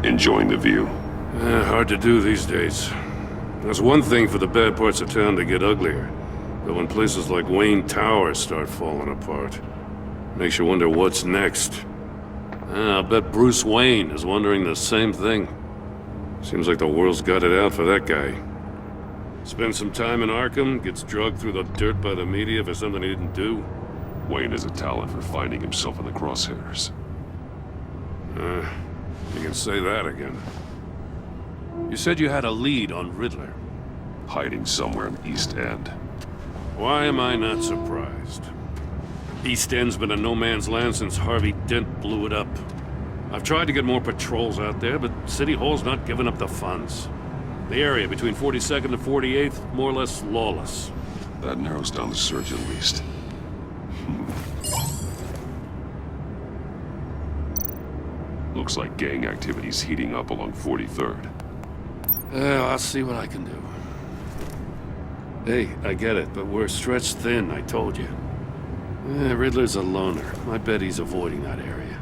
Enjoying the view? Hard to do these days. There's one thing for the bad parts of town to get uglier. But when places like Wayne Tower start falling apart, makes you wonder what's next. I'll bet Bruce Wayne is wondering the same thing. Seems like the world's got it out for that guy. Spends some time in Arkham, gets drugged through the dirt by the media for something he didn't do. Wayne has a talent for finding himself in the crosshairs. You can say that again. You said you had a lead on Riddler. Hiding somewhere in East End. Why am I not surprised? East End's been a no-man's land since Harvey Dent blew it up. I've tried to get more patrols out there, but City Hall's not giving up the funds. The area between 42nd and 48th, more or less lawless. That narrows down the search at least. Looks like gang activity's heating up along 43rd. I'll see what I can do. Hey, I get it, but we're stretched thin, I told you. Riddler's a loner. I bet he's avoiding that area.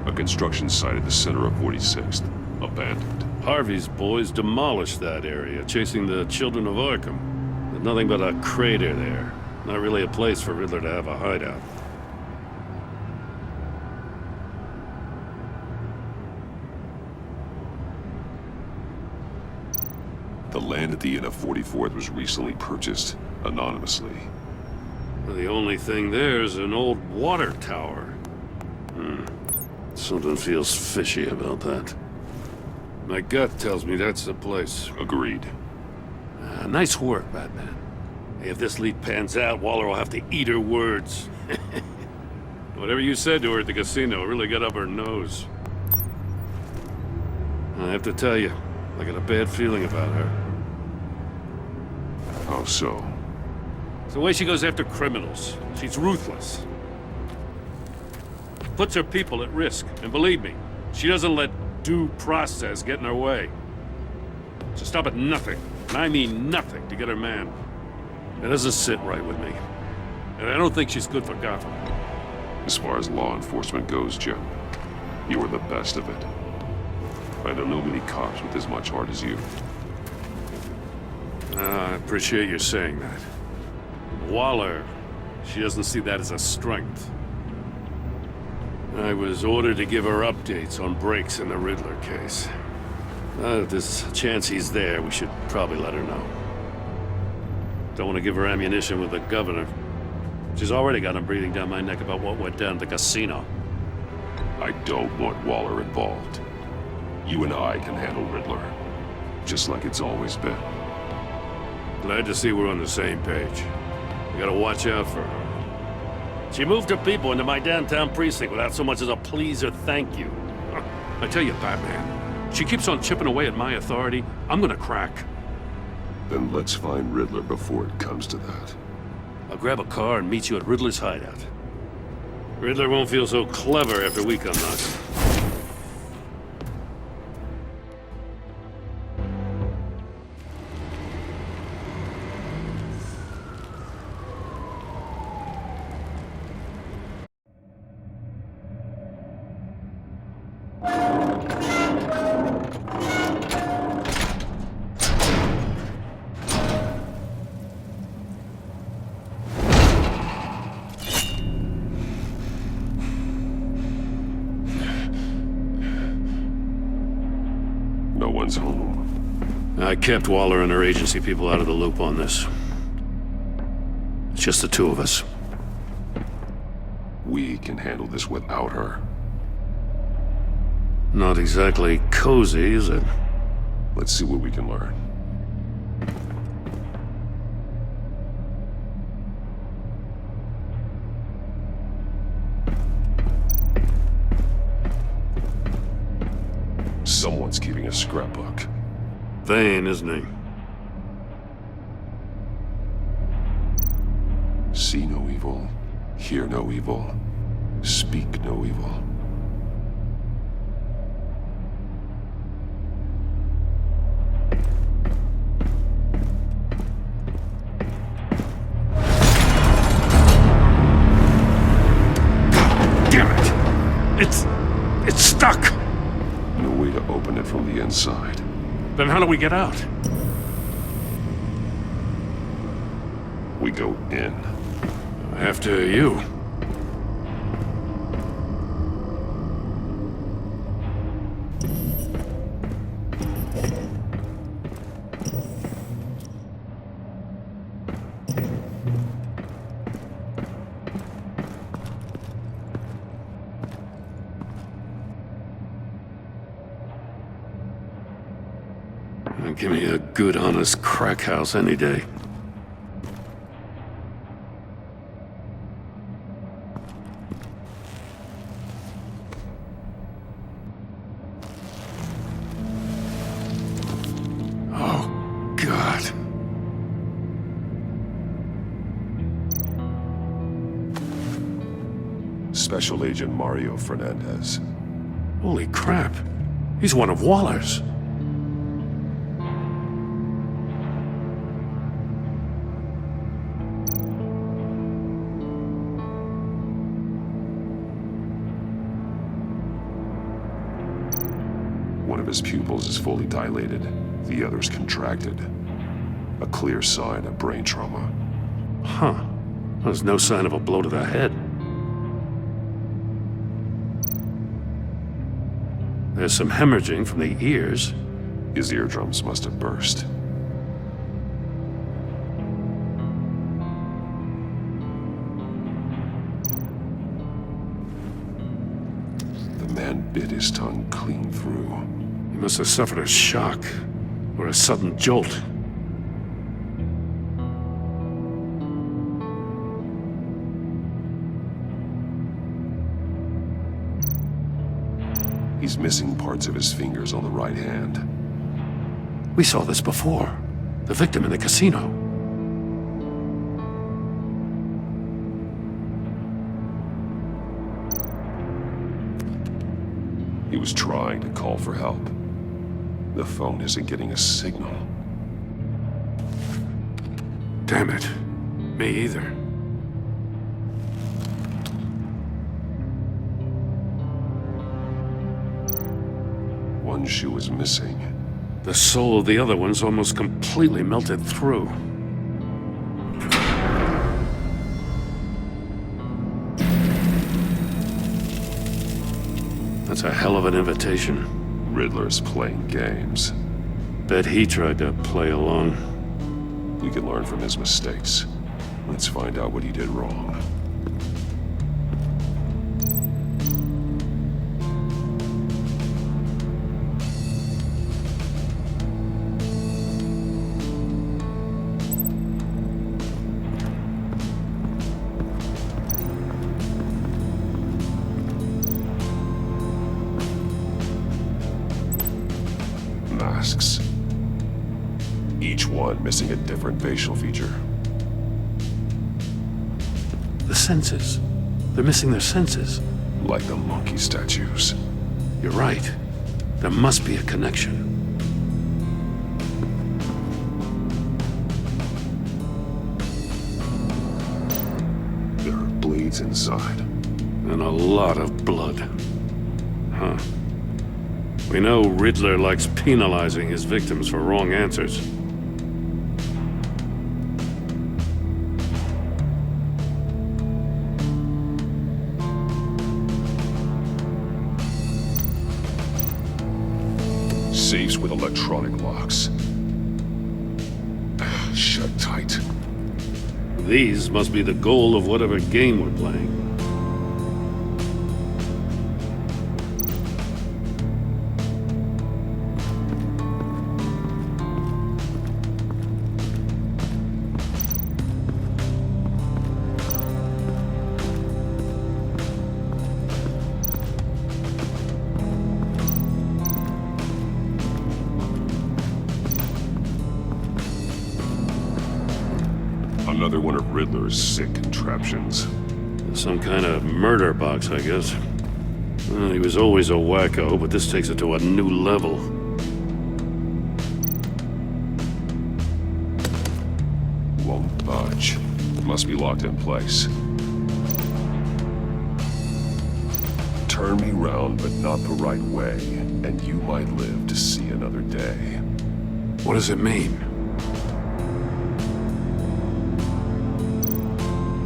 A construction site at the center of 46th. Abandoned. Harvey's boys demolished that area, chasing the children of Arkham. There's nothing but a crater there. Not really a place for Riddler to have a hideout. The land at the end of 44th was recently purchased, anonymously. The only thing there is an old water tower. Something feels fishy about that. My gut tells me that's the place. Agreed. Nice work, Batman. Hey, if this lead pans out, Waller will have to eat her words. Whatever you said to her at the casino really got up her nose. I have to tell you, I got a bad feeling about her. How so? It's the way she goes after criminals. She's ruthless. Puts her people at risk. And believe me, she doesn't let due process get in her way. She'll stop at nothing, and I mean nothing, to get her man. It doesn't sit right with me. And I don't think she's good for Gotham. As far as law enforcement goes, Jim, you are the best of it. I don't know many cops with as much heart as you. I appreciate you saying that. Waller, she doesn't see that as a strength. I was ordered to give her updates on breaks in the Riddler case. If there's a chance he's there, we should probably let her know. Don't want to give her ammunition with the governor. She's already got him breathing down my neck about what went down at the casino. I don't want Waller involved. You and I can handle Riddler, just like it's always been. Glad to see we're on the same page. We gotta watch out for her. She moved her people into my downtown precinct without so much as a please or thank you. I tell you, Batman, she keeps on chipping away at my authority. I'm gonna crack. Then let's find Riddler before it comes to that. I'll grab a car and meet you at Riddler's hideout. Riddler won't feel so clever after we come knocking. No one's home. I kept Waller and her agency people out of the loop on this. It's just the two of us. We can handle this without her. Not exactly cozy, is it? Let's see what we can learn. Someone's keeping a scrapbook. Vane, isn't he? See no evil, hear no evil, speak no evil. It's stuck! No way to open it from the inside. Then how do we get out? We go in. After you. Give me a good, honest crack house any day. Oh, God. Special Agent Mario Fernandez. Holy crap. He's one of Waller's. One of his pupils is fully dilated, the other's contracted. A clear sign of brain trauma. Huh. There's no sign of a blow to the head. There's some hemorrhaging from the ears. His eardrums must have burst. The man bit his tongue clean through. He must have suffered a shock, or a sudden jolt. He's missing parts of his fingers on the right hand. We saw this before. The victim in the casino. He was trying to call for help. The phone isn't getting a signal. Damn it. Me either. One shoe is missing. The soul of the other one's almost completely melted through. That's a hell of an invitation. Riddler's playing games. Bet he tried to play along. We can learn from his mistakes. Let's find out what he did wrong. Masks. Each one missing a different facial feature. The senses. They're missing their senses. Like the monkey statues. You're right. There must be a connection. There are bleeds inside. And a lot of blood. Huh. We know Riddler likes penalizing his victims for wrong answers. Safes with electronic locks. Shut tight. These must be the goal of whatever game we're playing. Another one of Riddler's sick contraptions. Some kind of murder box, I guess. Well, he was always a wacko, but this takes it to a new level. Won't budge. Must be locked in place. Turn me round, but not the right way, and you might live to see another day. What does it mean?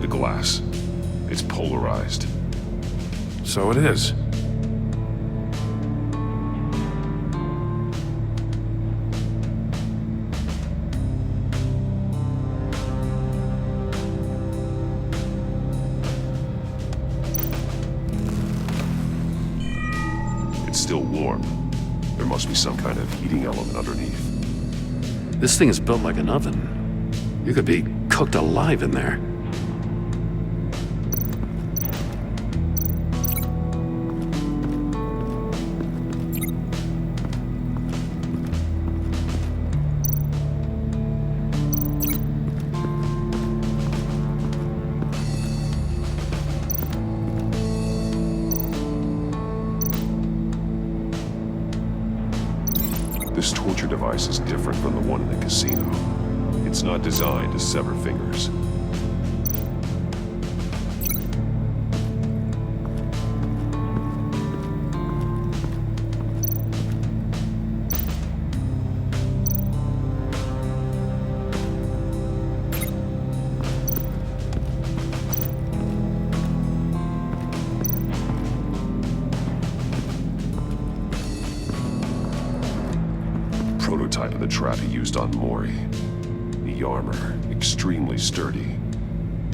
The glass. It's polarized. So it is. It's still warm. There must be some kind of heating element underneath. This thing is built like an oven. You could be cooked alive in there. This torture device is different from the one in the casino. It's not designed to sever fingers. Prototype of the trap he used on Mori. The armor, extremely sturdy,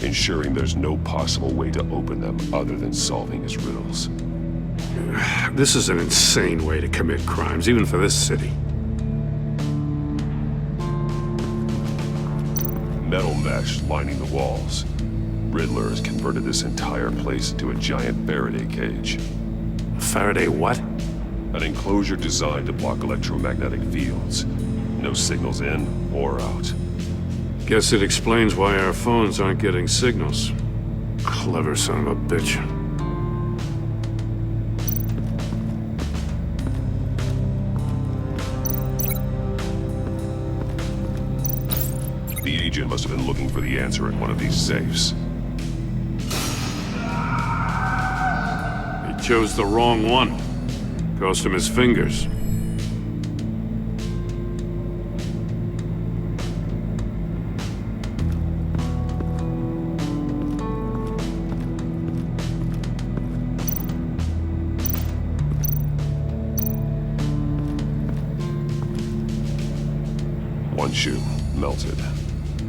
ensuring there's no possible way to open them other than solving his riddles. This is an insane way to commit crimes, even for this city. Metal mesh lining the walls. Riddler has converted this entire place into a giant Faraday cage. Faraday what? An enclosure designed to block electromagnetic fields. No signals in or out. Guess it explains why our phones aren't getting signals. Clever son of a bitch. The agent must have been looking for the answer in one of these safes. He chose the wrong one. Cost him his fingers. One shoe, melted.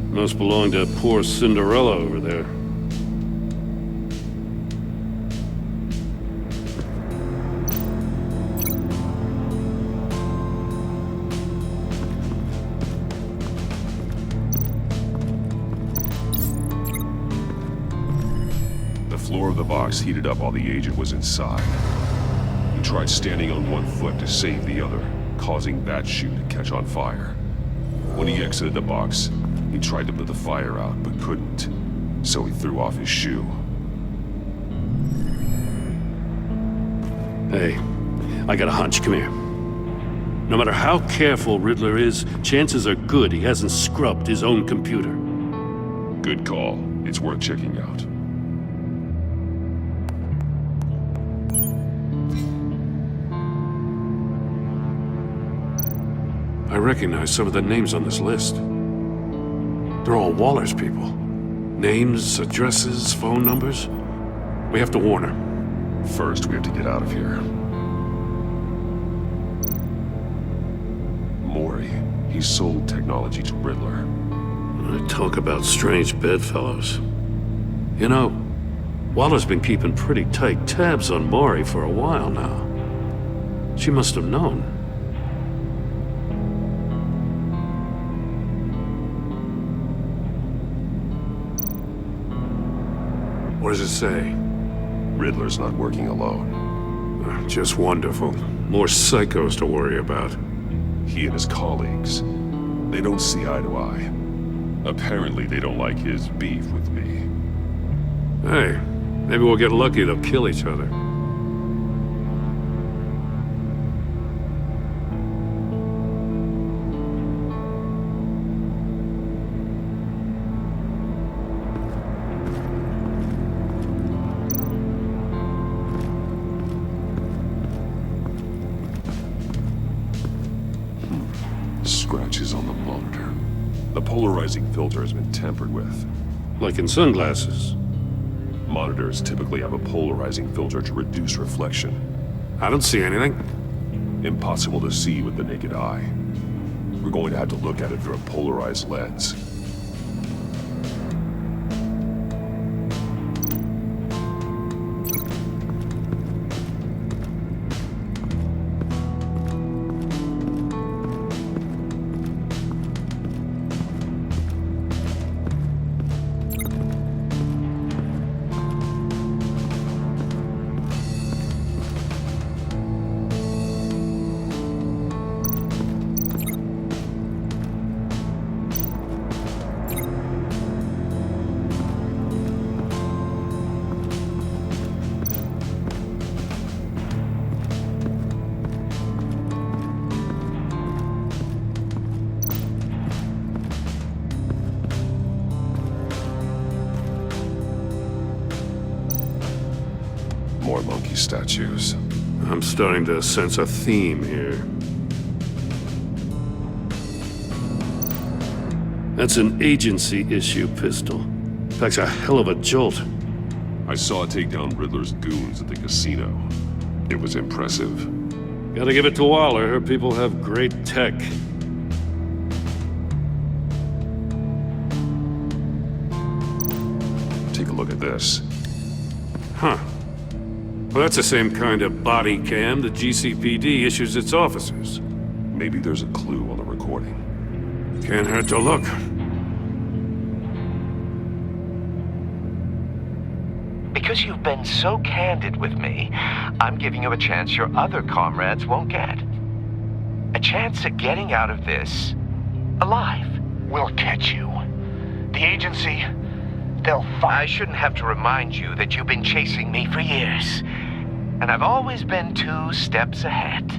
Must belong to poor Cinderella over there. The floor of the box heated up while the agent was inside. He tried standing on one foot to save the other, causing that shoe to catch on fire. When he exited the box, he tried to put the fire out, but couldn't. So he threw off his shoe. Hey, I got a hunch. Come here. No matter how careful Riddler is, chances are good he hasn't scrubbed his own computer. Good call. It's worth checking out. I recognize some of the names on this list. They're all Waller's people. Names, addresses, phone numbers. We have to warn her. First, we have to get out of here. Mori. He sold technology to Riddler. Talk about strange bedfellows. You know, Waller's been keeping pretty tight tabs on Mori for a while now. She must have known. What does it say? Riddler's not working alone. Just wonderful. More psychos to worry about. He and his colleagues, they don't see eye to eye. Apparently, they don't like his beef with me. Hey, maybe we'll get lucky they'll kill each other. polarizing filter has been tampered with. Like in sunglasses. Monitors typically have a polarizing filter to reduce reflection. I don't see anything. Impossible to see with the naked eye. We're going to have to look at it through a polarized lens. More monkey statues. I'm starting to sense a theme here. That's an agency issue pistol. Packs a hell of a jolt. I saw it take down Riddler's goons at the casino. It was impressive. Gotta give it to Waller. Her people have great tech. Take a look at this. Huh. Well, that's the same kind of body cam the GCPD issues its officers. Maybe there's a clue on the recording. Can't hurt to look. Because you've been so candid with me, I'm giving you a chance your other comrades won't get. A chance at getting out of this alive. We'll catch you. The agency, they'll I find... shouldn't have to remind you that you've been chasing me for years. And I've always been 2 steps ahead.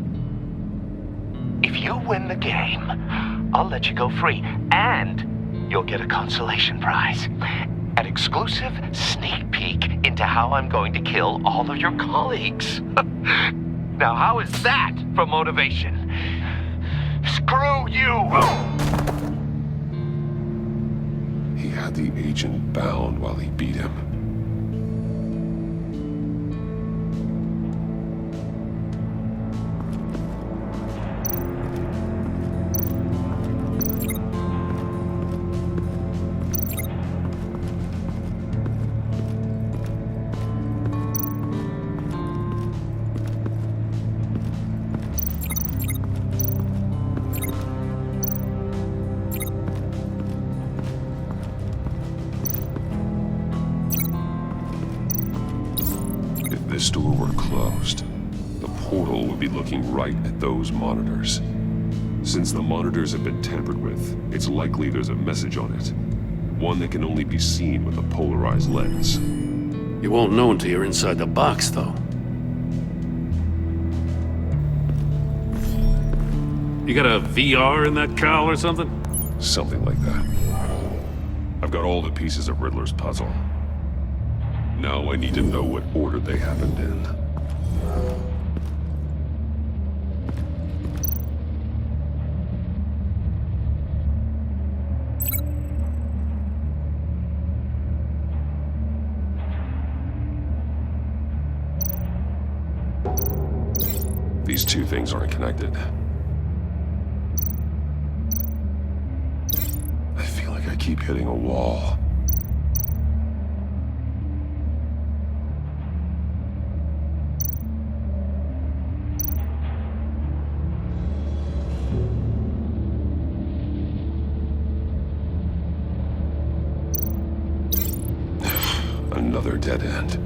If you win the game, I'll let you go free. And you'll get a consolation prize. An exclusive sneak peek into how I'm going to kill all of your colleagues. Now, how is that for motivation? Screw you! He had the agent bound while he beat him. If this door were closed, the portal would be looking right at those monitors. Since the monitors have been tampered with, it's likely there's a message on it. One that can only be seen with a polarized lens. You won't know until you're inside the box, though. You got a VR in that cowl or something? Something like that. I've got all the pieces of Riddler's puzzle. Now I need to know what order they happened in. These 2 things aren't connected. I feel like I keep hitting a wall. Another dead end.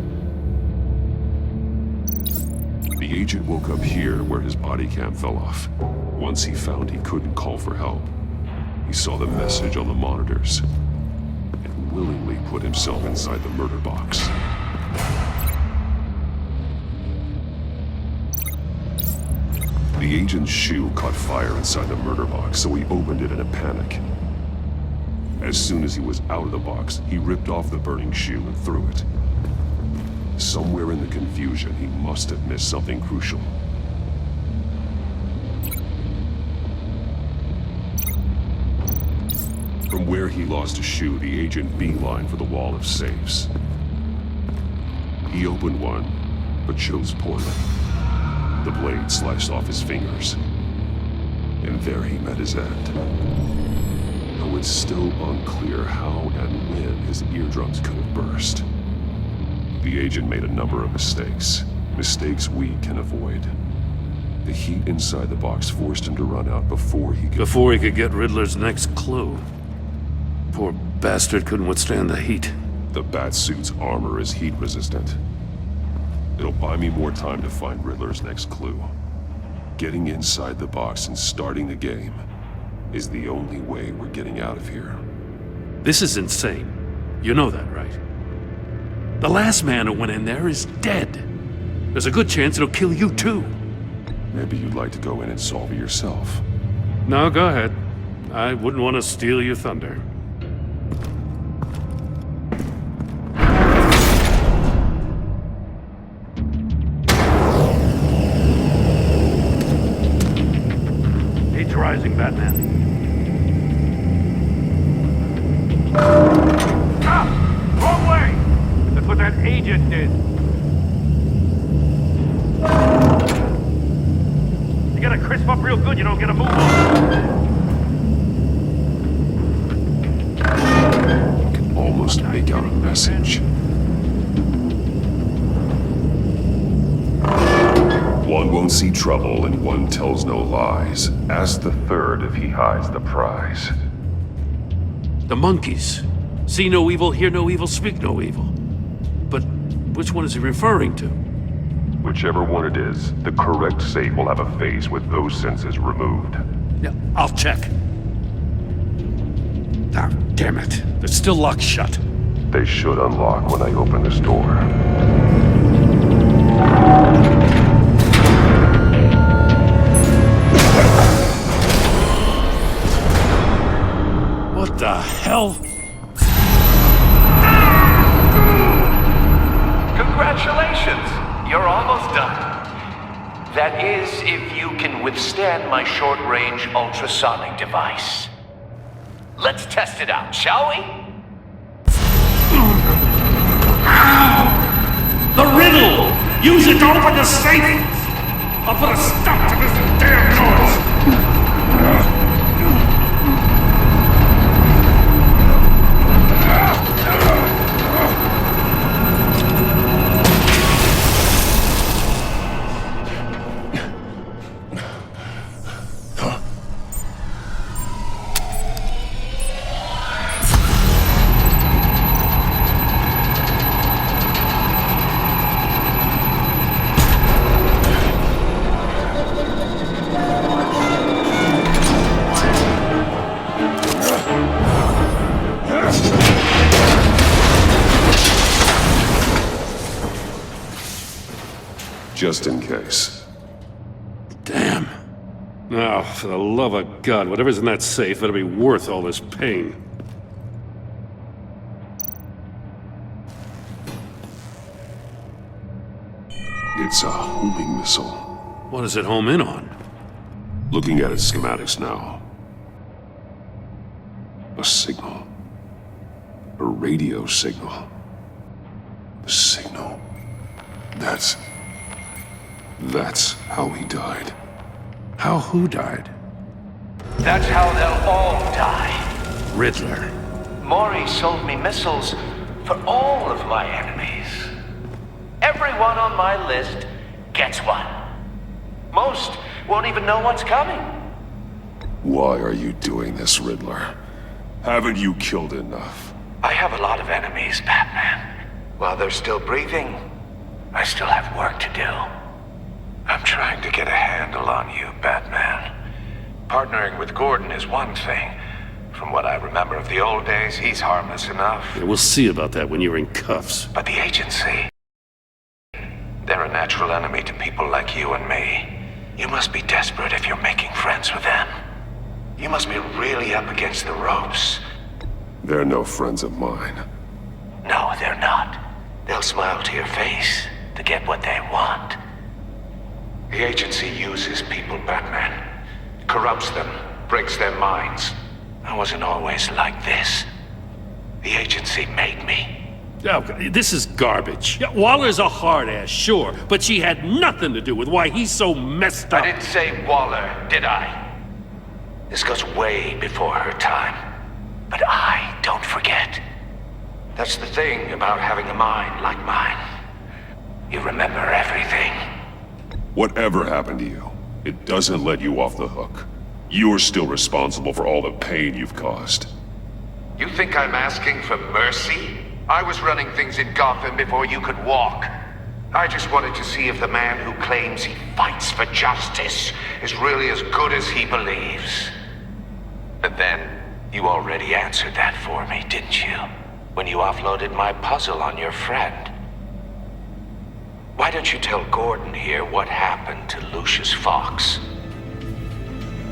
The agent woke up here where his body cam fell off. Once he found he couldn't call for help, he saw the message on the monitors and willingly put himself inside the murder box. The agent's shoe caught fire inside the murder box, so he opened it in a panic. As soon as he was out of the box, he ripped off the burning shoe and threw it. Somewhere in the confusion, he must have missed something crucial. From where he lost a shoe, the agent beelined for the wall of safes. He opened one, but chose poorly. The blade sliced off his fingers. And there he met his end. Though it's still unclear how and when his eardrums could have burst. The agent made a number of mistakes. Mistakes we can avoid. The heat inside the box forced him to run out before he could get Riddler's next clue. Poor bastard couldn't withstand the heat. The Batsuit's armor is heat resistant. It'll buy me more time to find Riddler's next clue. Getting inside the box and starting the game is the only way we're getting out of here. This is insane. You know that, right? The last man who went in there is dead. There's a good chance it'll kill you too. Maybe you'd like to go in and solve it yourself. No, go ahead. I wouldn't want to steal your thunder. Heat's rising, Batman. Ah! Wrong way! That's what that agent did. You gotta crisp up real good, you don't get a move on. I can almost make out a message. One won't see trouble and one tells no lies. Ask the third if he hides the prize. The monkeys. See no evil, hear no evil, speak no evil. But which one is he referring to? Whichever one it is, the correct safe will have a face with those senses removed. Yeah, I'll check. Ah, damn it. They're still locked shut. They should unlock when I open this door. What the hell? Congratulations! You're almost done. That is, if you can withstand my short-range ultrasonic device. Let's test it out, shall we? The riddle! Use it to open the safe! I'll put a stop to this damn noise! Just in case. Damn. Now, for the love of God, whatever's in that safe better be worth all this pain. It's a homing missile. What does it home in on? Looking at its schematics now. A signal. A radio signal. A signal. That's how he died. How who died? That's how they'll all die. Riddler. Maury sold me missiles for all of my enemies. Everyone on my list gets one. Most won't even know what's coming. Why are you doing this, Riddler? Haven't you killed enough? I have a lot of enemies, Batman. While they're still breathing, I still have work to do. I'm trying to get a handle on you, Batman. Partnering with Gordon is one thing. From what I remember of the old days, he's harmless enough. Yeah, we'll see about that when you're in cuffs. But the agency, they're a natural enemy to people like you and me. You must be desperate if you're making friends with them. You must be really up against the ropes. They're no friends of mine. No, they're not. They'll smile to your face to get what they want. The agency uses people, Batman. Corrupts them, breaks their minds. I wasn't always like this. The agency made me. Oh, this is garbage. Yeah, Waller's a hard ass, sure, but she had nothing to do with why he's so messed up. I didn't say Waller, did I? This goes way before her time. But I don't forget. That's the thing about having a mind like mine. You remember everything. Whatever happened to you, it doesn't let you off the hook. You're still responsible for all the pain you've caused. You think I'm asking for mercy? I was running things in Gotham before you could walk. I just wanted to see if the man who claims he fights for justice is really as good as he believes. But then, you already answered that for me, didn't you? When you offloaded my puzzle on your friend. Why don't you tell Gordon here what happened to Lucius Fox?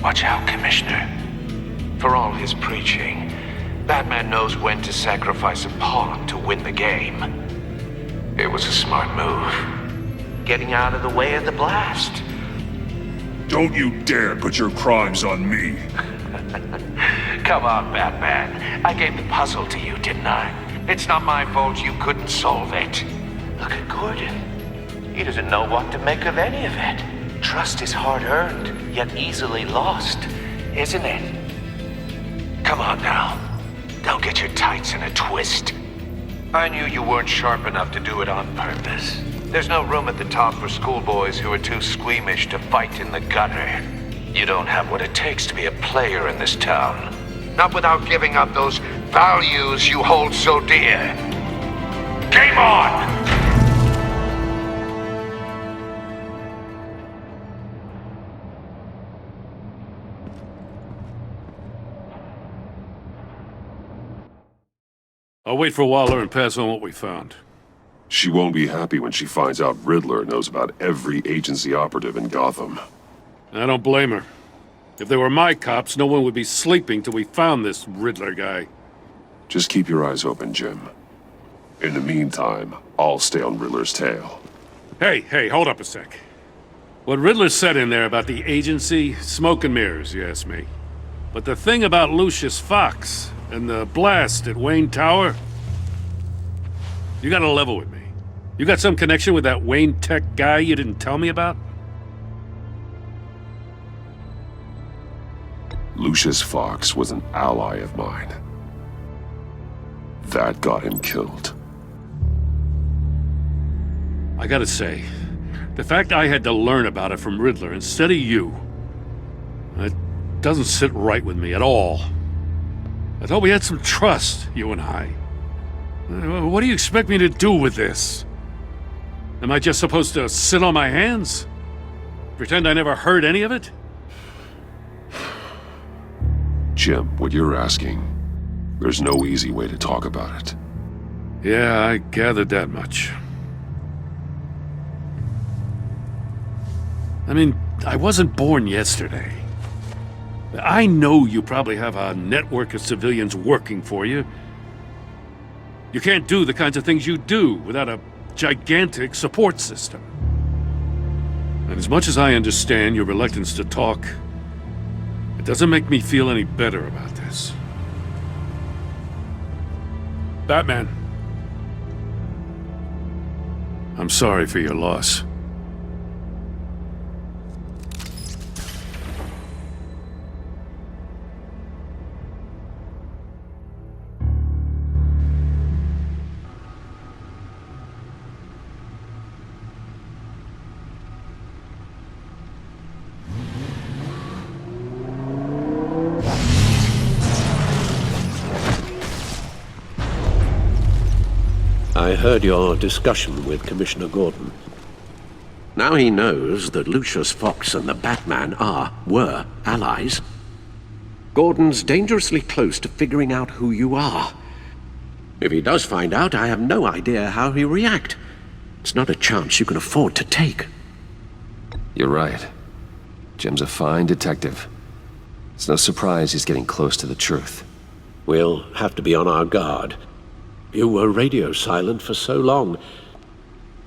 Watch out, Commissioner. For all his preaching, Batman knows when to sacrifice a pawn to win the game. It was a smart move. Getting out of the way of the blast. Don't you dare put your crimes on me! Come on, Batman. I gave the puzzle to you, didn't I? It's not my fault you couldn't solve it. Look at Gordon. He doesn't know what to make of any of it. Trust is hard-earned, yet easily lost, isn't it? Come on now. Don't get your tights in a twist. I knew you weren't sharp enough to do it on purpose. There's no room at the top for schoolboys who are too squeamish to fight in the gutter. You don't have what it takes to be a player in this town. Not without giving up those values you hold so dear. Game on! I'll wait for Waller and pass on what we found. She won't be happy when she finds out Riddler knows about every agency operative in Gotham. I don't blame her. If they were my cops, no one would be sleeping till we found this Riddler guy. Just keep your eyes open, Jim. In the meantime, I'll stay on Riddler's tail. Hey, hold up a sec. What Riddler said in there about the agency, smoke and mirrors, you ask me. But the thing about Lucius Fox and the blast at Wayne Tower, you gotta level with me. You got some connection with that Wayne Tech guy you didn't tell me about? Lucius Fox was an ally of mine. That got him killed. I gotta say, the fact I had to learn about it from Riddler instead of you, it doesn't sit right with me at all. I thought we had some trust, you and I. What do you expect me to do with this? Am I just supposed to sit on my hands? Pretend I never heard any of it? Jim, what you're asking, there's no easy way to talk about it. Yeah, I gathered that much. I mean, I wasn't born yesterday. I know you probably have a network of civilians working for you. You can't do the kinds of things you do without a gigantic support system. And as much as I understand your reluctance to talk, it doesn't make me feel any better about this. Batman, I'm sorry for your loss. I heard your discussion with Commissioner Gordon. Now he knows that Lucius Fox and the Batman were allies. Gordon's dangerously close to figuring out who you are. If he does find out, I have no idea how he'll react. It's not a chance you can afford to take. You're right. Jim's a fine detective. It's no surprise he's getting close to the truth. We'll have to be on our guard. You were radio silent for so long.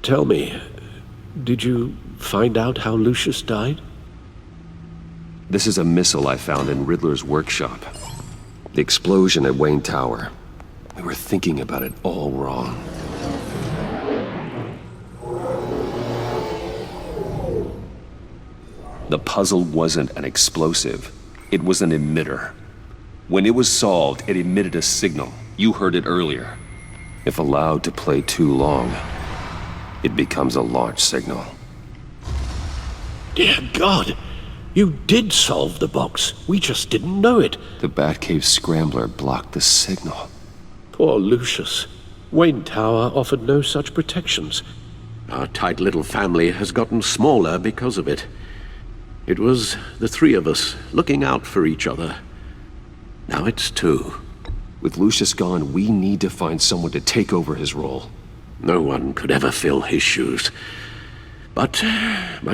Tell me, did you find out how Lucius died? This is a missile I found in Riddler's workshop. The explosion at Wayne Tower. We were thinking about it all wrong. The puzzle wasn't an explosive. It was an emitter. When it was solved, it emitted a signal. You heard it earlier. If allowed to play too long, it becomes a launch signal. Dear God, you did solve the box. We just didn't know it. The Batcave scrambler blocked the signal. Poor Lucius. Wayne Tower offered no such protections. Our tight little family has gotten smaller because of it. It was the three of us looking out for each other. Now it's two. With Lucius gone, we need to find someone to take over his role. No one could ever fill his shoes. But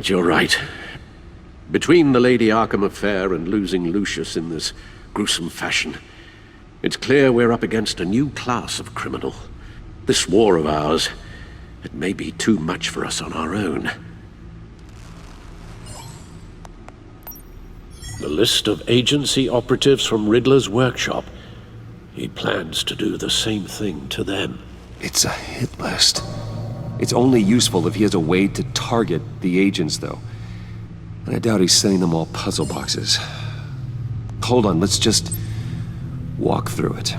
you're right. Between the Lady Arkham affair and losing Lucius in this gruesome fashion, it's clear we're up against a new class of criminal. This war of ours, it may be too much for us on our own. The list of agency operatives from Riddler's workshop. He plans to do the same thing to them. It's a hit list. It's only useful if he has a way to target the agents, though. And I doubt he's sending them all puzzle boxes. Hold on, let's just walk through it.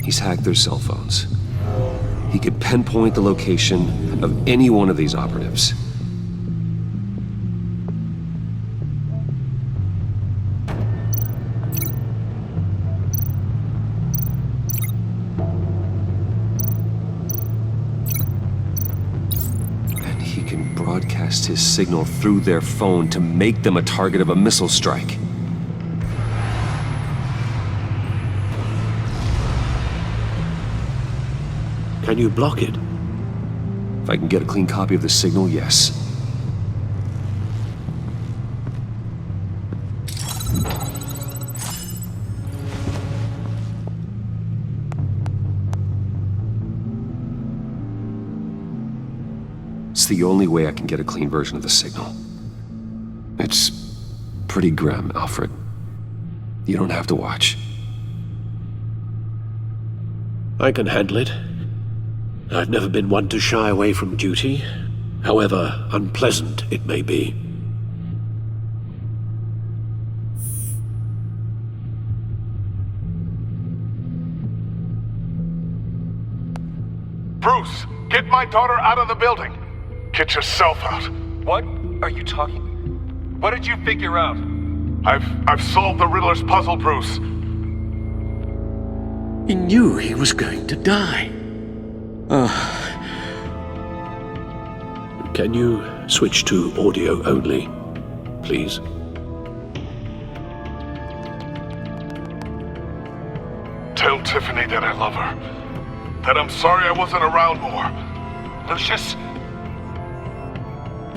He's hacked their cell phones. He could pinpoint the location of any one of these operatives. And he can broadcast his signal through their phone to make them a target of a missile strike. Can you block it? If I can get a clean copy of the signal, yes. It's the only way I can get a clean version of the signal. It's pretty grim, Alfred. You don't have to watch. I can handle it. I've never been one to shy away from duty, however unpleasant it may be. Bruce, get my daughter out of the building. Get yourself out. What are you talking? What did you figure out? I've solved the Riddler's puzzle, Bruce. He knew he was going to die. Can you switch to audio only, please? Tell Tiffany that I love her. That I'm sorry I wasn't around more. Lucius?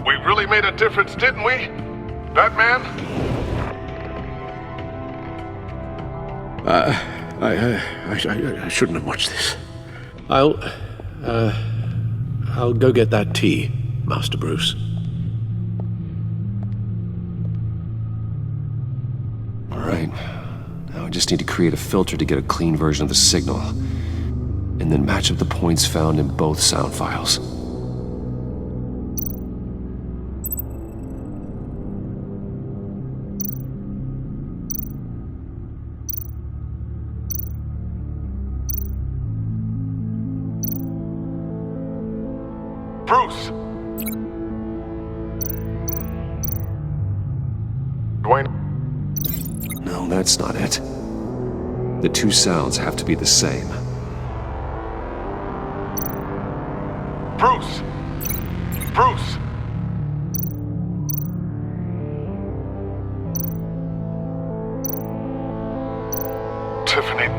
We really made a difference, didn't we? Batman? I shouldn't have watched this. I'll go get that tea, Master Bruce. All right. Now I just need to create a filter to get a clean version of the signal, and then match up the points found in both sound files. Bruce! Dwayne? No, that's not it. The two sounds have to be the same. Bruce! Bruce! Tiffany.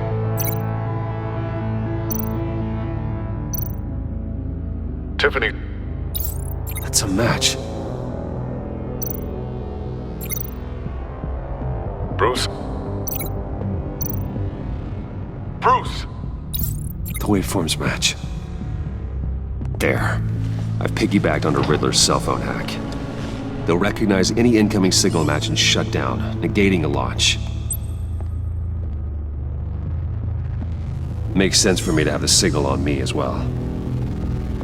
Tiffany. That's a match. Bruce? Bruce! The waveforms match. There. I've piggybacked onto Riddler's cell phone hack. They'll recognize any incoming signal match and shut down, negating a launch. Makes sense for me to have the signal on me as well.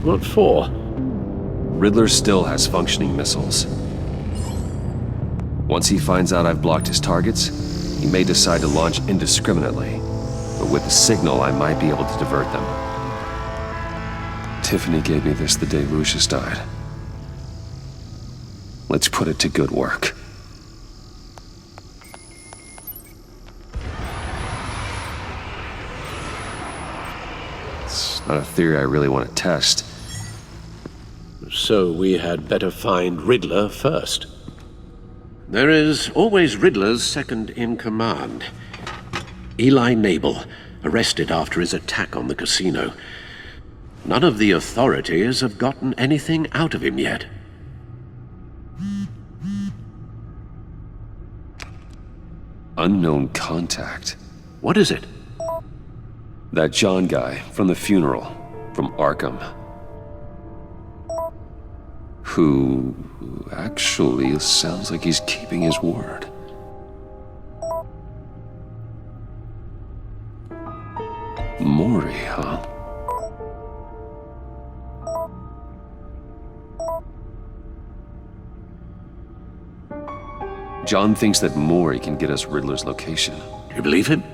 What for? Riddler still has functioning missiles. Once he finds out I've blocked his targets, he may decide to launch indiscriminately. But with the signal, I might be able to divert them. Tiffany gave me this the day Lucius died. Let's put it to good work. It's not a theory I really want to test. So we had better find Riddler first. There is always Riddler's second-in-command. Eli Nabel, arrested after his attack on the casino. None of the authorities have gotten anything out of him yet. Unknown contact. What is it? That John guy from the funeral, from Arkham. Who actually sounds like he's keeping his word. Mori, huh? John thinks that Mori can get us Riddler's location. You believe him?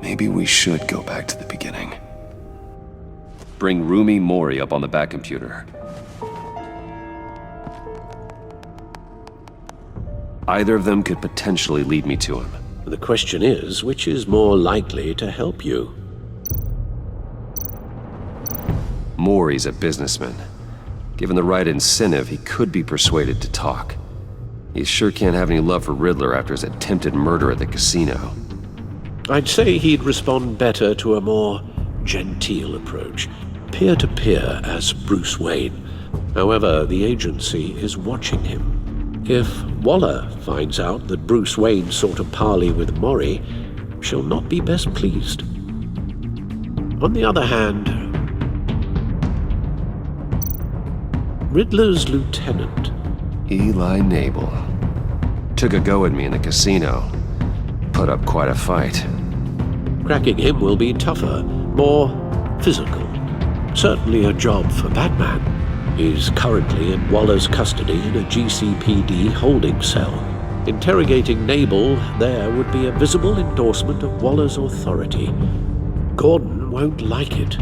Maybe we should go back to the beginning. Bring Rumi Mori up on the back computer. Either of them could potentially lead me to him. The question is, which is more likely to help you? Mori's a businessman. Given the right incentive, he could be persuaded to talk. He sure can't have any love for Riddler after his attempted murder at the casino. I'd say he'd respond better to a more genteel approach, peer-to-peer as Bruce Wayne. However, the agency is watching him. If Waller finds out that Bruce Wayne sought a parley with Mori, she'll not be best pleased. On the other hand, Riddler's lieutenant, Eli Nabel, took a go at me in the casino. Put up quite a fight. cracking him will be tougher, more physical. Certainly a job for Batman. He's currently in Waller's custody in a GCPD holding cell. Interrogating Nabel there would be a visible endorsement of Waller's authority. Gordon won't like it.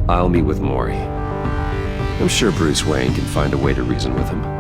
I'll meet with Mori. I'm sure Bruce Wayne can find a way to reason with him.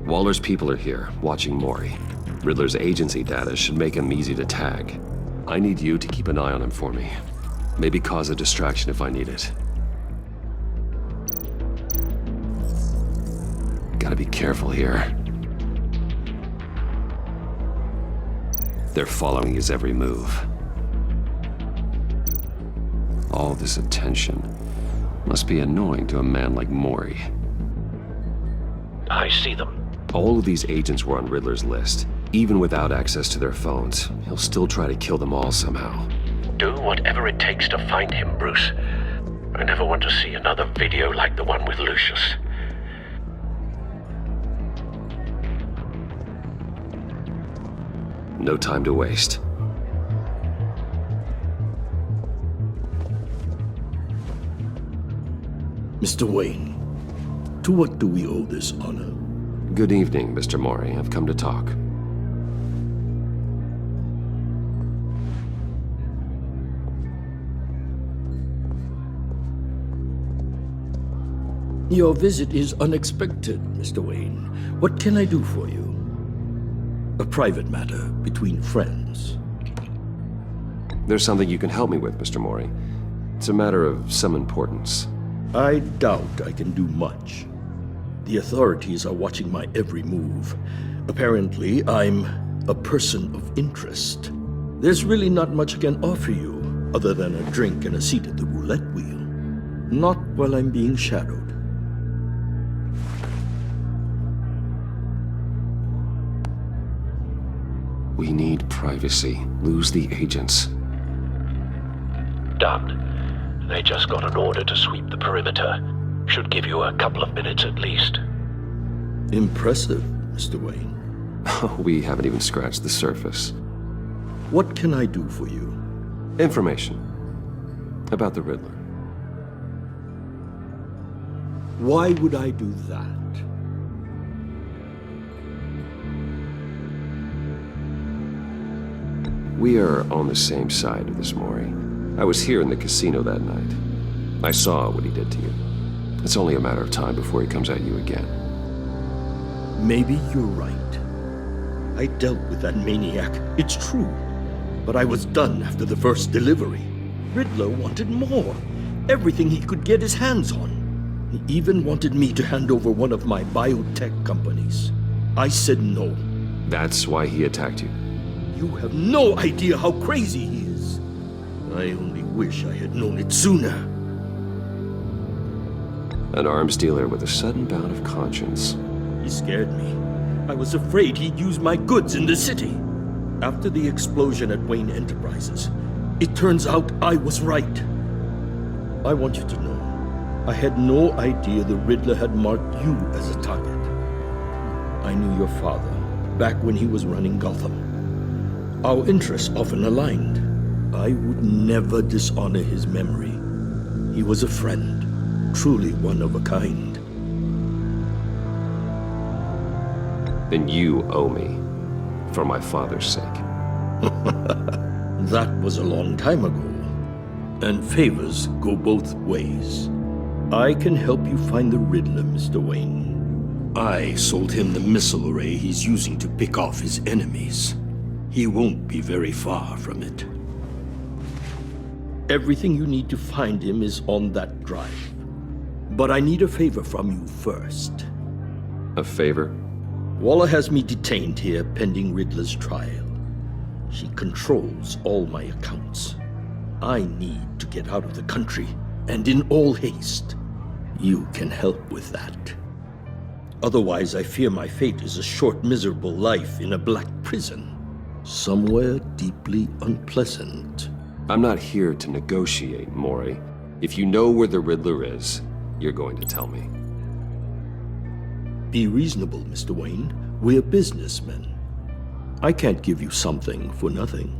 Waller's people are here, watching Mori. Riddler's agency data should make him easy to tag. I need you to keep an eye on him for me. Maybe cause a distraction if I need it. Gotta be careful here. They're following his every move. All this attention must be annoying to a man like Mori. I see them. All of these agents were on Riddler's list. Even without access to their phones, he'll still try to kill them all somehow. Do whatever it takes to find him, Bruce. I never want to see another video like the one with Lucius. No time to waste. Mr. Wayne, to what do we owe this honor? Good evening, Mr. Mori. I've come to talk. Your visit is unexpected, Mr. Wayne. What can I do for you? A private matter between friends. There's something you can help me with, Mr. Mori. It's a matter of some importance. I doubt I can do much. The authorities are watching my every move. Apparently, I'm a person of interest. There's really not much I can offer you, other than a drink and a seat at the roulette wheel. Not while I'm being shadowed. We need privacy. Lose the agents. Done. They just got an order to sweep the perimeter. Should give you a couple of minutes at least. Impressive, Mr. Wayne. We haven't even scratched the surface. What can I do for you? Information. About the Riddler. Why would I do that? We are on the same side of this, Mori. I was here in the casino that night. I saw what he did to you. It's only a matter of time before he comes at you again. Maybe you're right. I dealt with that maniac, it's true. But I was done after the first delivery. Riddler wanted more. Everything he could get his hands on. He even wanted me to hand over one of my biotech companies. I said no. That's why he attacked you. You have no idea how crazy he is. I only wish I had known it sooner. An arms dealer with a sudden bout of conscience. He scared me. I was afraid he'd use my goods in the city. After the explosion at Wayne Enterprises, it turns out I was right. I want you to know, I had no idea the Riddler had marked you as a target. I knew your father, back when he was running Gotham. Our interests often aligned. I would never dishonor his memory. He was a friend, truly one of a kind. Then you owe me, for my father's sake. That was a long time ago, and favors go both ways. I can help you find the Riddler, Mr. Wayne. I sold him the missile array he's using to pick off his enemies. He won't be very far from it. Everything you need to find him is on that drive. But I need a favor from you first. A favor? Waller has me detained here pending Riddler's trial. She controls all my accounts. I need to get out of the country, and in all haste. You can help with that. Otherwise, I fear my fate is a short, miserable life in a black prison. Somewhere deeply unpleasant. I'm not here to negotiate, Mori. If you know where the Riddler is, you're going to tell me. Be reasonable, Mr. Wayne. We're businessmen. I can't give you something for nothing.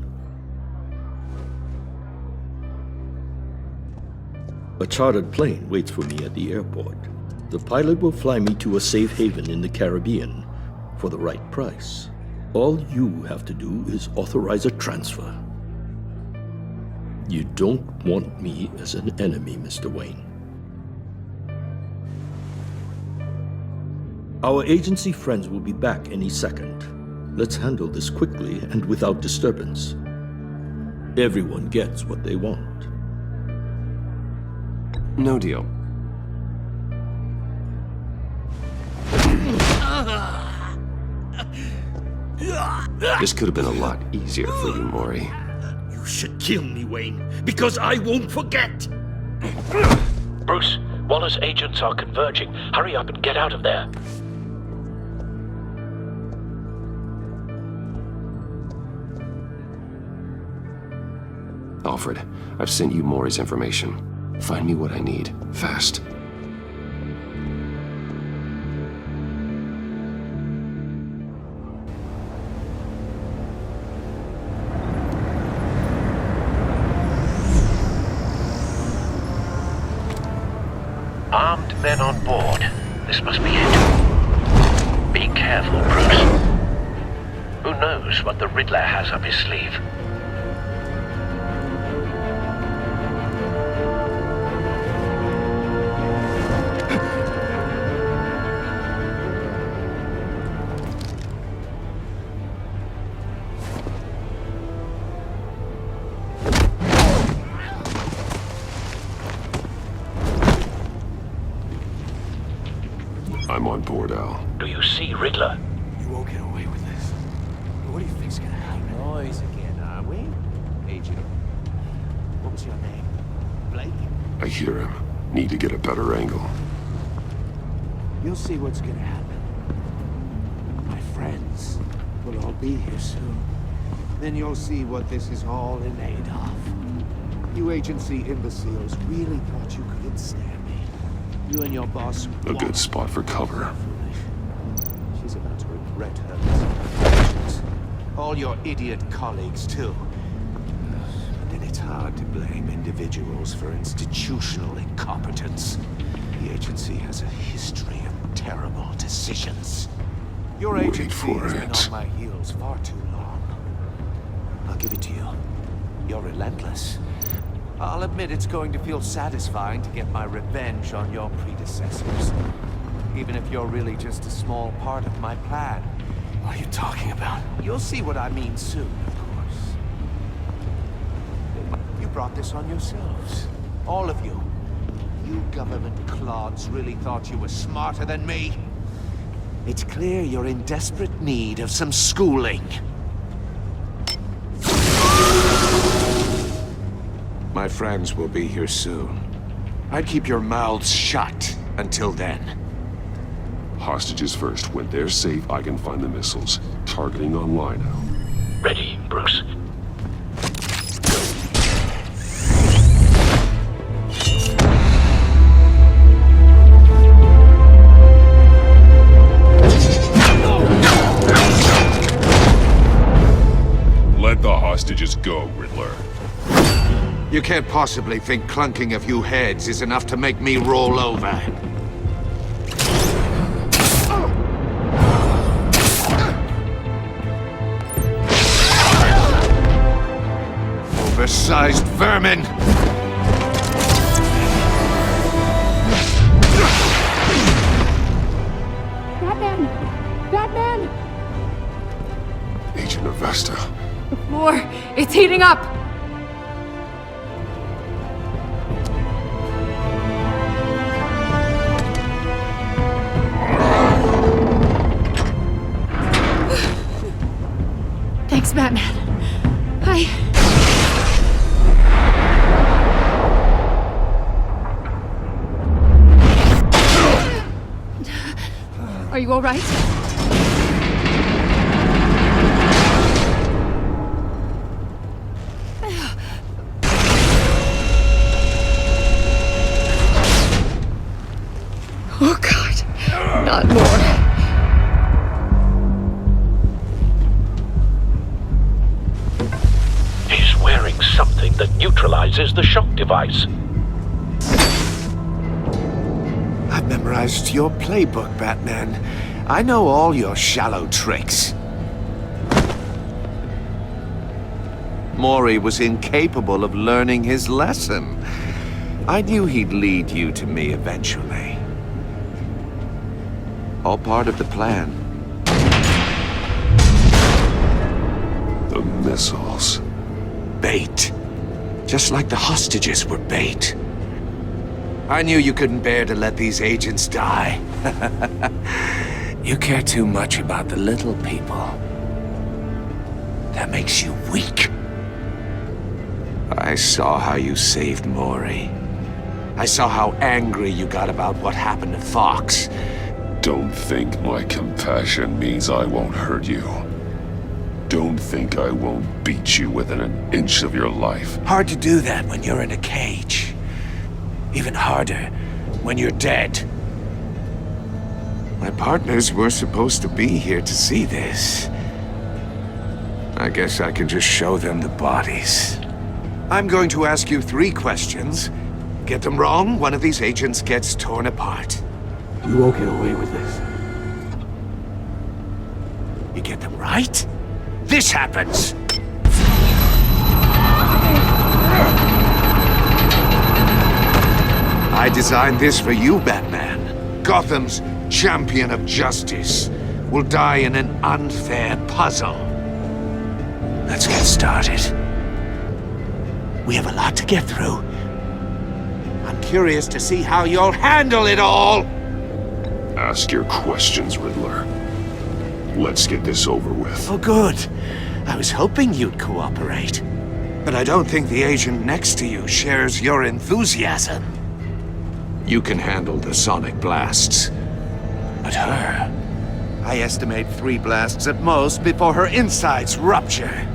A chartered plane waits for me at the airport. The pilot will fly me to a safe haven in the Caribbean for the right price. All you have to do is authorize a transfer. You don't want me as an enemy, Mr. Wayne. Our agency friends will be back any second. Let's handle this quickly and without disturbance. Everyone gets what they want. No deal. This could have been a lot easier for you, Mori. You should kill me, Wayne, because I won't forget! Bruce, Waller's agents are converging. Hurry up and get out of there. Alfred, I've sent you Mori's information. Find me what I need, fast. Armed men on board. This must be it. Be careful, Bruce. Who knows what the Riddler has up his sleeve? I'm on board, Al. Do you see Riddler? You won't get away with this. What do you think's gonna happen? Noise again, are we? Agent. What was your name? Blake? I hear him. Need to get a better angle. You'll see what's gonna happen. My friends will all be here soon. Then you'll see what this is all in aid of. You agency imbeciles really thought you could ensnare me. You and your boss... A good spot for cover. She's about to regret her miscalculations. All your idiot colleagues, too. Then it's hard to blame individuals for institutional incompetence. The agency has a history of terrible decisions. Your Wait agency for has been it. on my heels far too long. I'll give it to you. You're relentless. I'll admit it's going to feel satisfying to get my revenge on your predecessors. Even if you're really just a small part of my plan. What are you talking about? You'll see what I mean soon, of course. You brought this on yourselves. All of you. You government clods really thought you were smarter than me. It's clear you're in desperate need of some schooling. My friends will be here soon. I'd keep your mouths shut until then. Hostages first. When they're safe, I can find the missiles. Targeting on Lino. Ready, Bruce? Let the hostages go, Riddler. You can't possibly think clunking a few heads is enough to make me roll over. Oversized vermin! Batman! Batman! Agent Avesta. The floor, it's heating up! Thanks, Batman. Are you all right? Oh, God. Not more. He's wearing something that neutralizes the shock device. I've memorized your playbook, Batman. I know all your shallow tricks. Mori was incapable of learning his lesson. I knew he'd lead you to me eventually. All part of the plan. The missiles. Bait. Just like the hostages were bait. I knew you couldn't bear to let these agents die. You care too much about the little people. That makes you weak. I saw how you saved Mori. I saw how angry you got about what happened to Fox. Don't think my compassion means I won't hurt you. Don't think I won't beat you within an inch of your life. Hard to do that when you're in a cage. Even harder when you're dead. My partners were supposed to be here to see this. I guess I can just show them the bodies. I'm going to ask you 3 questions. Get them wrong, one of these agents gets torn apart. You won't get away with this. You get them right, this happens! I designed this for you, Batman. Gotham's champion of justice will die in an unfair puzzle. Let's get started. We have a lot to get through. I'm curious to see how you'll handle it all! Ask your questions, Riddler. Let's get this over with. Oh, good. I was hoping you'd cooperate. But I don't think the agent next to you shares your enthusiasm. You can handle the sonic blasts. But her... I estimate 3 blasts at most before her insides rupture.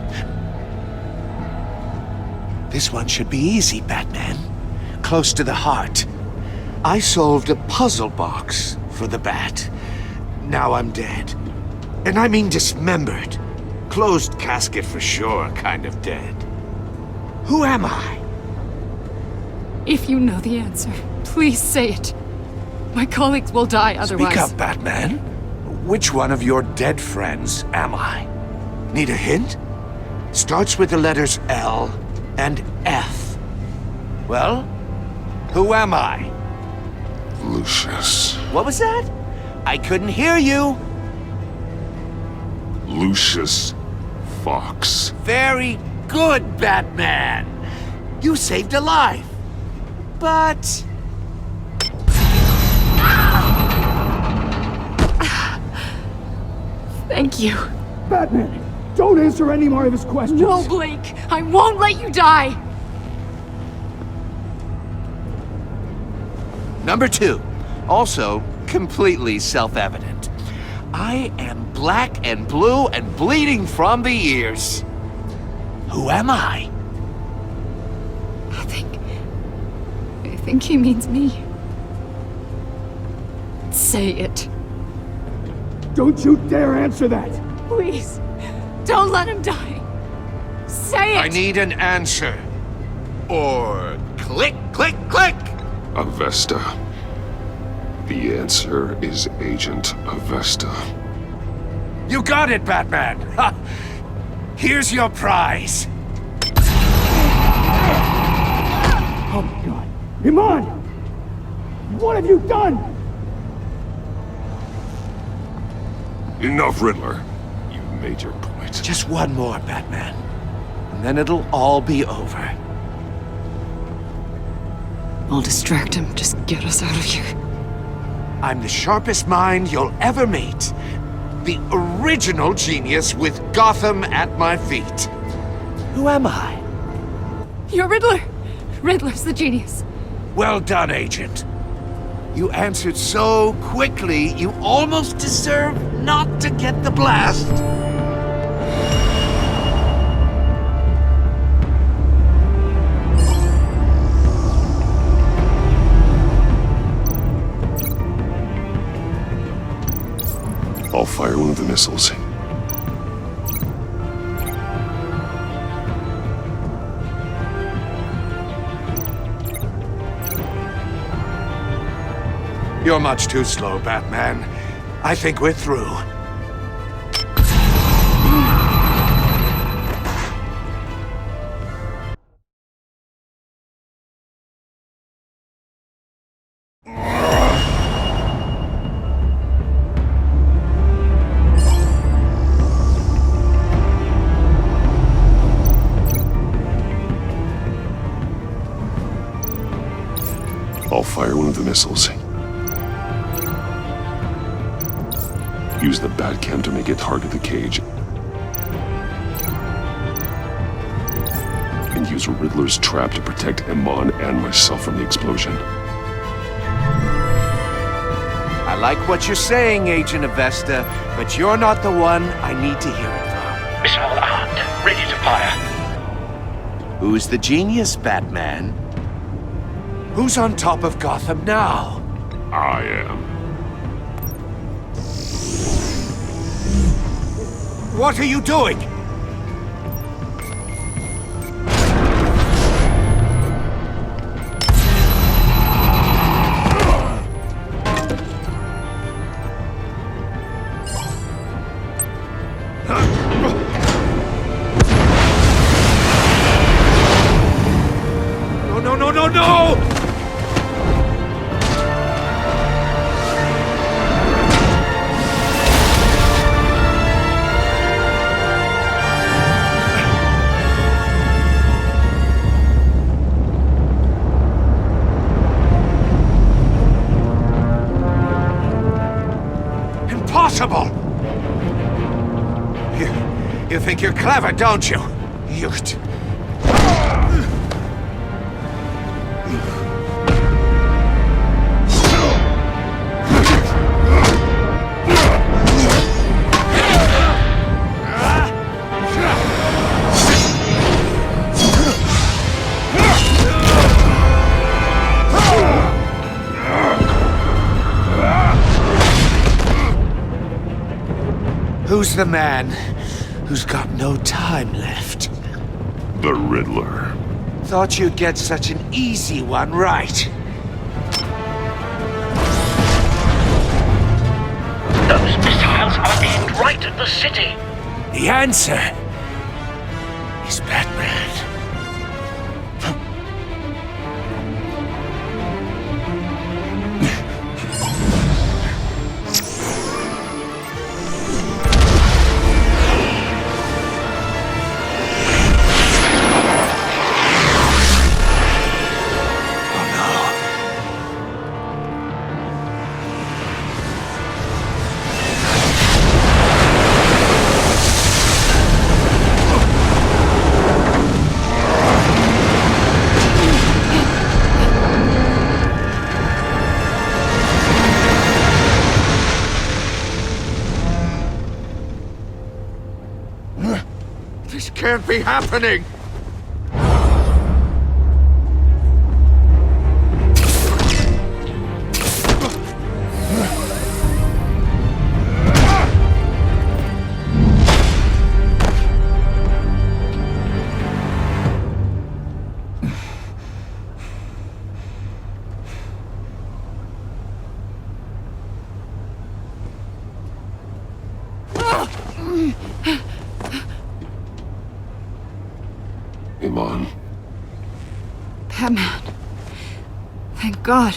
This one should be easy, Batman. Close to the heart. I solved a puzzle box for the Bat. Now I'm dead. And I mean dismembered. Closed casket for sure, kind of dead. Who am I? If you know the answer, please say it. My colleagues will die otherwise. Speak up, Batman. Which one of your dead friends am I? Need a hint? Starts with the letters L and F. Well, who am I? Lucius. What was that? I couldn't hear you. Lucius Fox. Very good, Batman. You saved a life. But... Thank you. Batman, don't answer any more of his questions. No, Blake! I won't let you die! Number 2. Also, completely self-evident. I am black and blue and bleeding from the ears. Who am I? I think he means me. Say it. Don't you dare answer that! Please, don't let him die. Say it! I need an answer. Or click, click, click! Avesta. The answer is Agent Avesta. You got it, Batman! Ha! Here's your prize. Oh my god. Iman! What have you done? Enough, Riddler. You made your point. Just one more, Batman. And then it'll all be over. I'll distract him. Just get us out of here. I'm the sharpest mind you'll ever meet. The original genius with Gotham at my feet. Who am I? You're Riddler. Riddler's the genius. Well done, Agent. You answered so quickly, you almost deserve not to get the blast. I'll fire one of the missiles. You're much too slow, Batman. I think we're through. I'll fire one of the missiles. Use the Batcam to make it target the cage. And use Riddler's trap to protect Iman and myself from the explosion. I like what you're saying, Agent Avesta, but you're not the one I need to hear it from. Missile armed, ready to fire. Who's the genius, Batman? Who's on top of Gotham now? I am. What are you doing? No, no, no, no, no! Impossible! You think you're clever, don't you? Who's the man who's got no time left? The Riddler. Thought you'd get such an easy one right. Those missiles are aimed right at the city. The answer is Batman. This can't be happening! Iman. Batman. Thank God.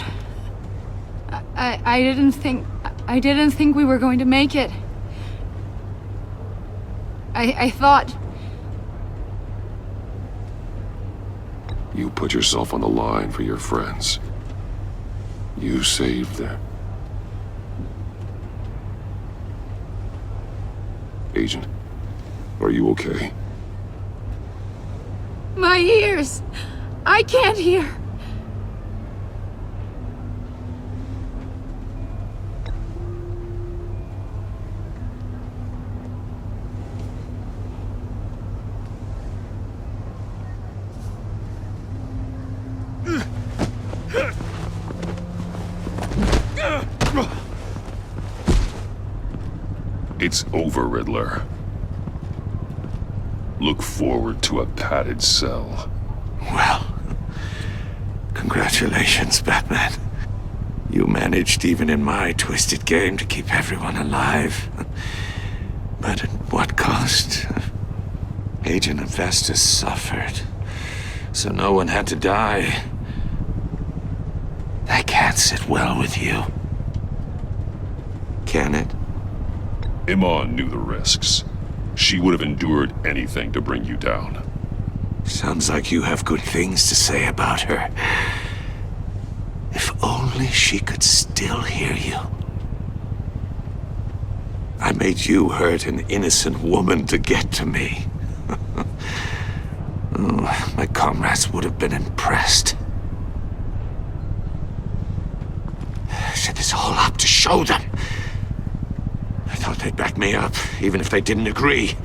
I didn't think we were going to make it. I thought... You put yourself on the line for your friends. You saved them. Agent, are you okay? My ears! I can't hear! It's over, Riddler. Look forward to a padded cell. Well, congratulations, Batman. You managed, even in my twisted game, to keep everyone alive. But at what cost? Agent Infestus suffered, so no one had to die. That can't sit well with you. Can it? Iman knew the risks. She would have endured anything to bring you down. Sounds like you have good things to say about her. If only she could still hear you. I made you hurt an innocent woman to get to me. Oh, my comrades would have been impressed. I set this all up to show them. I thought they'd back me up, even if they didn't agree.